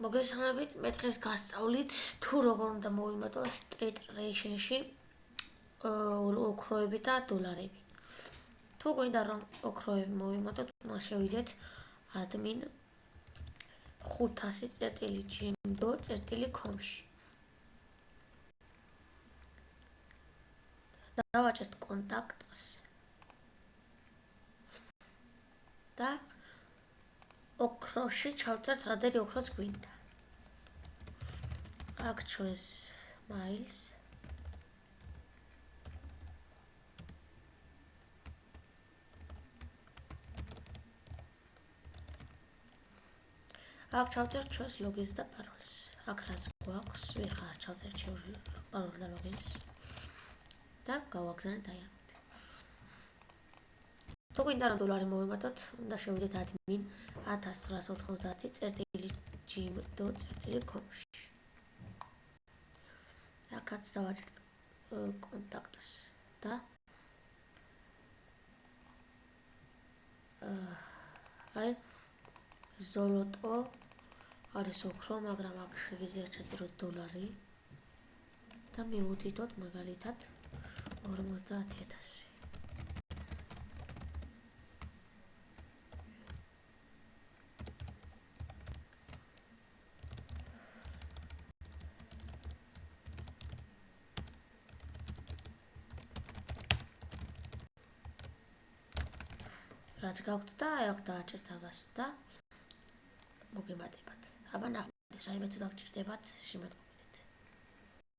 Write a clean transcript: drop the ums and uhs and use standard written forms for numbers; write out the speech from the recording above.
მოგესალმებით, მე დღეს გასწავლით თუ როგორ უნდა მოვიმატო Street Ration-ში ოქროები და დოლარები. თუ გვინდა რომ ოქროები მოვიმატოთ, უნდა შევიდეთ admin 500.gimdo.com-ში. დავაჭერთ კონტაქტს და ოქროში ჩავწერთ რადერი ოქროც გვინდა. Actress Miles აქ ჩავწერთ ჩვენს ლოგინს და პაროლს. აქ რაც გვაქვს, ვიხარ ჩავწერთ პაროლს და ლოგინს და გავაგზავნეთ აი ამით. თუ გვინდა რომ დოლარი მოვიმატოთ, უნდა შევიდეთ admin 1990.gimdo.com-ში. აქაც დავაჭერთ კონტაქტს და აი ზოლოტო არის ოქრო, მაგრამ აქ შეგიძლიათ ჩაწეროთ დოლარი და მივუთითოთ მაგალითად 50,000. რაც გაქვთ და აი აქ დააჭერთ ამას და მოგემატებათ. აბა ნახოთ, რაიმე თუ დაგჭირდებათ, შემოგვიყვებით.